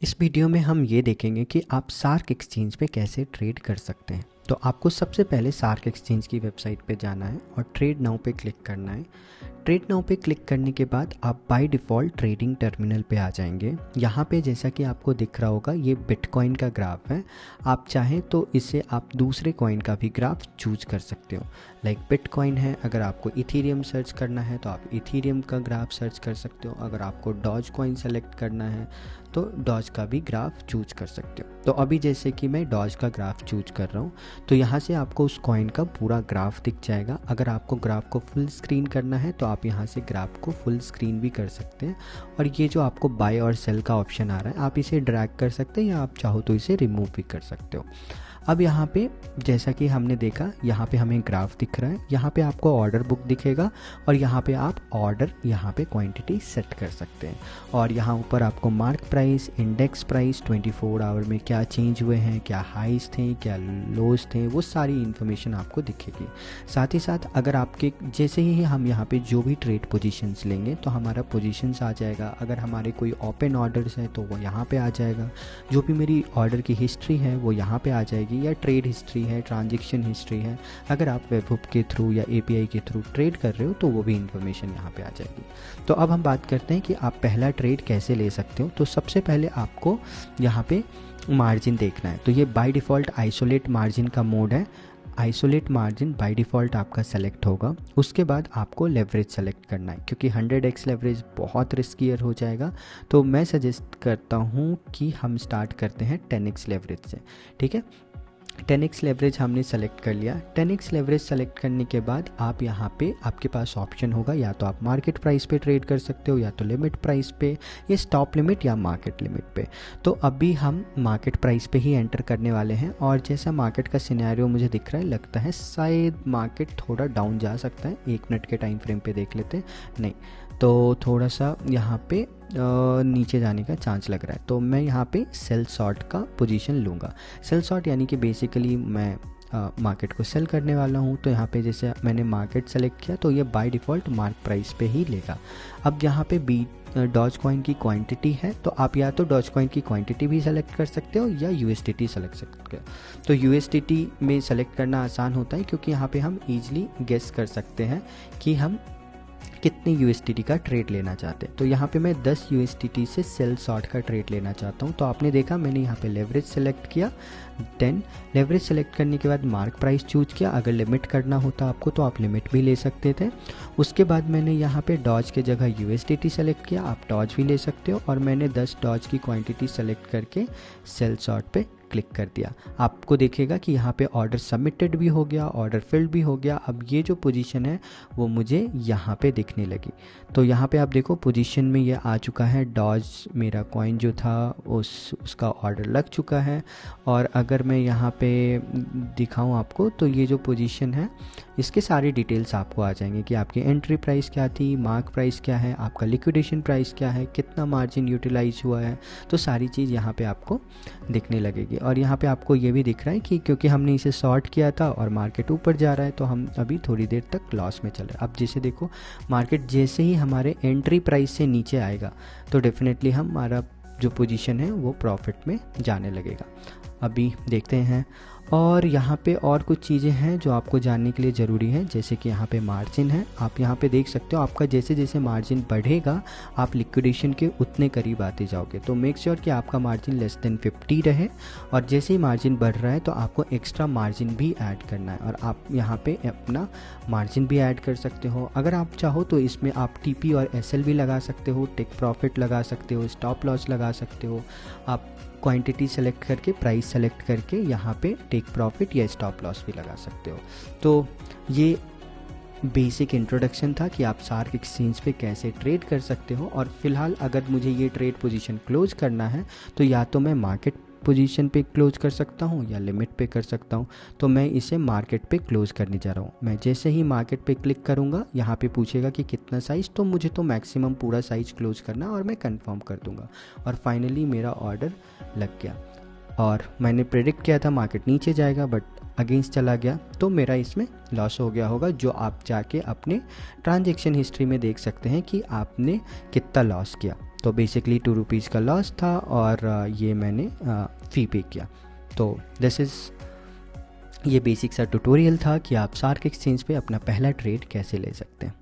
इस वीडियो में हम ये देखेंगे कि आप सार्क एक्सचेंज पे कैसे ट्रेड कर सकते हैं। तो आपको सबसे पहले सार्क एक्सचेंज की वेबसाइट पे जाना है और ट्रेड नाउ पे क्लिक करना है। ट्रेड नाउ पे क्लिक करने के बाद आप बाय डिफ़ॉल्ट ट्रेडिंग टर्मिनल पे आ जाएंगे। यहाँ पे जैसा कि आपको दिख रहा होगा ये बिटकॉइन का ग्राफ है। आप चाहें तो इसे आप दूसरे कॉइन का भी ग्राफ चूज कर सकते हो। लाइक बिटकॉइन है, अगर आपको इथीरियम सर्च करना है तो आप इथीरियम का ग्राफ सर्च कर सकते हो। अगर आपको डॉज कॉइन सेलेक्ट करना है तो डॉज का भी ग्राफ चूज कर सकते हो। तो अभी जैसे कि मैं डॉज का ग्राफ चूज कर रहा हूँ तो यहाँ से आपको उस कॉइन का पूरा ग्राफ दिख जाएगा। अगर आपको ग्राफ को फुल स्क्रीन करना है तो आप यहाँ से ग्राफ को फुल स्क्रीन भी कर सकते हैं। और ये जो आपको बाय और सेल का ऑप्शन आ रहा है आप इसे ड्रैग कर सकते हैं या आप चाहो तो इसे रिमूव भी कर सकते हो। अब यहाँ पे जैसा कि हमने देखा यहाँ पे हमें ग्राफ दिख रहा है, यहाँ पे आपको ऑर्डर बुक दिखेगा और यहाँ पे आप ऑर्डर यहाँ पे क्वांटिटी सेट कर सकते हैं। और यहाँ ऊपर आपको mark price, index price, 24 hour में क्या चेंज हुए हैं, क्या हाइज थे, क्या लोज थे, वो सारी इन्फॉर्मेशन आपको दिखेगी। साथ ही साथ अगर आपके जैसे ही हम यहाँ पे जो भी ट्रेड पोजीशंस लेंगे तो हमारा पोजीशंस आ जाएगा। अगर हमारे कोई ओपन ऑर्डर्स है तो वो यहाँ पे आ जाएगा। जो भी मेरी ऑर्डर की हिस्ट्री है वो यहाँ पे आ जाएगी, या ट्रेड हिस्ट्री है, ट्रांजैक्शन हिस्ट्री है। अगर आप वेबहुक के थ्रू या एपीआई के थ्रू ट्रेड कर रहे हो तो वो भी इन्फॉर्मेशन यहाँ पे आ जाएगी। तो अब हम बात करते हैं कि आप पहला ट्रेड कैसे ले सकते हो। तो सबसे पहले आपको यहाँ पे मार्जिन देखना है। तो ये बाय डिफ़ॉल्ट आइसोलेट मार्जिन का मोड है। आइसोलेट मार्जिन बाय डिफ़ॉल्ट आपका सेलेक्ट होगा। उसके बाद आपको लेवरेज सेलेक्ट करना है, क्योंकि 100x लेवरेज बहुत रिस्कियर हो जाएगा। तो मैं सजेस्ट करता हूँ कि हम स्टार्ट करते हैं 10x लेवरेज से। ठीक है, 10x लेवरेज हमने सेलेक्ट कर लिया। 10x लेवरेज सेलेक्ट करने के बाद आप यहाँ पे आपके पास ऑप्शन होगा, या तो आप मार्केट प्राइस पे ट्रेड कर सकते हो या तो लिमिट प्राइस पे, ये स्टॉप लिमिट या मार्केट लिमिट पे। तो अभी हम मार्केट प्राइस पे ही एंटर करने वाले हैं। और जैसा मार्केट का सिनेरियो मुझे दिख रहा है, लगता है शायद मार्केट थोड़ा डाउन जा सकता है। 1 मिनट के टाइम फ्रेम पे देख लेते हैं, नहीं तो थोड़ा सा यहाँ पे नीचे जाने का चांस लग रहा है। तो मैं यहाँ पे सेल शॉर्ट का पोजीशन लूँगा। सेल शॉर्ट यानी कि बेसिकली मैं मार्केट को सेल करने वाला हूँ। तो यहाँ पे जैसे मैंने मार्केट सेलेक्ट किया तो ये बाय डिफ़ॉल्ट मार्क प्राइस पे ही लेगा। अब यहाँ पे डॉज कॉइन की क्वांटिटी है, तो आप या तो डॉज कॉइन की क्वांटिटी भी सेलेक्ट कर सकते हो या यूएसडीटी सेलेक्ट सकते हो। तो यूएसडीटी में सेलेक्ट करना आसान होता है, क्योंकि यहाँ पे हम ईजिली गेस कर सकते हैं कि हम कितने यूएसडीटी का ट्रेड लेना चाहते हैं। तो यहाँ पे मैं 10 यूएसडीटी से सेल शॉर्ट का ट्रेड लेना चाहता हूँ। तो आपने देखा मैंने यहाँ पे लेवरेज सेलेक्ट किया। 10 लेवरेज सेलेक्ट करने के बाद मार्क प्राइस चूज किया। अगर लिमिट करना होता आपको तो आप लिमिट भी ले सकते थे। उसके बाद मैंने यहाँ पे डॉज के जगह यूएसडीटी सेलेक्ट किया, आप डॉज भी ले सकते हो। और मैंने 10 डॉज की क्वांटिटी सेलेक्ट करके सेल शॉर्ट पे क्लिक कर दिया। आपको देखेगा कि यहाँ पे ऑर्डर सबमिटेड भी हो गया, ऑर्डर फिल्ड भी हो गया। अब ये जो पोजीशन है वो मुझे यहाँ पे दिखने लगी। तो यहाँ पे आप देखो पोजीशन में ये आ चुका है। डॉज मेरा कॉइन जो था उसका ऑर्डर लग चुका है। और अगर मैं यहाँ पे दिखाऊँ आपको तो ये जो पोजीशन है इसके सारी डिटेल्स आपको आ जाएंगे कि आपकी एंट्री प्राइस क्या थी, मार्क प्राइस क्या है, आपका लिक्विडेशन प्राइस क्या है, कितना मार्जिन यूटिलाइज हुआ है। तो सारी चीज़ यहाँ पे आपको दिखने लगेगी। और यहाँ पे आपको ये भी दिख रहा है कि क्योंकि हमने इसे शॉर्ट किया था और मार्केट ऊपर जा रहा है तो हम अभी थोड़ी देर तक लॉस में चल रहे हैं। अब जैसे देखो मार्केट जैसे ही हमारे एंट्री प्राइस से नीचे आएगा तो डेफिनेटली हमारा जो पोजीशन है वो प्रॉफिट में जाने लगेगा। अभी देखते हैं। और यहाँ पे और कुछ चीज़ें हैं जो आपको जानने के लिए ज़रूरी है, जैसे कि यहाँ पे मार्जिन है। आप यहाँ पे देख सकते हो आपका जैसे जैसे मार्जिन बढ़ेगा आप लिक्विडेशन के उतने करीब आते जाओगे। तो मेक श्योर कि आपका मार्जिन लेस देन 50 रहे। और जैसे ही मार्जिन बढ़ रहा है तो आपको एक्स्ट्रा मार्जिन भी ऐड करना है, और आप यहाँ पे अपना मार्जिन भी ऐड कर सकते हो। अगर आप चाहो तो इसमें आप टीपी और एसएल भी लगा सकते हो, टेक प्रॉफिट लगा सकते हो, स्टॉप लॉस लगा सकते हो। आप क्वांटिटी सेलेक्ट करके, प्राइस सेलेक्ट करके यहाँ पे टेक प्रॉफिट या स्टॉप लॉस भी लगा सकते हो। तो ये बेसिक इंट्रोडक्शन था कि आप सार्क एक्सचेंज पे कैसे ट्रेड कर सकते हो। और फिलहाल अगर मुझे ये ट्रेड पोजीशन क्लोज करना है तो या तो मैं मार्केट पोजीशन पे क्लोज कर सकता हूँ या लिमिट पे कर सकता हूँ। तो मैं इसे मार्केट पे क्लोज करने जा रहा हूँ। मैं जैसे ही मार्केट पे क्लिक करूँगा यहाँ पे पूछेगा कि कितना साइज़, तो मुझे तो मैक्सिमम पूरा साइज़ क्लोज करना और मैं कंफर्म कर दूँगा। और फाइनली मेरा ऑर्डर लग गया। और मैंने प्रेडिक्ट किया था मार्केट नीचे जाएगा बट अगेंस्ट चला गया, तो मेरा इसमें लॉस हो गया होगा, जो आप जाके अपने ट्रांजैक्शन हिस्ट्री में देख सकते हैं कि आपने कितना लॉस किया। तो बेसिकली 2 रुपीज़ का लॉस था और ये मैंने फ़ी पे किया। तो ये बेसिक सा ट्यूटोरियल था कि आप सार्क एक्सचेंज पे अपना पहला ट्रेड कैसे ले सकते हैं।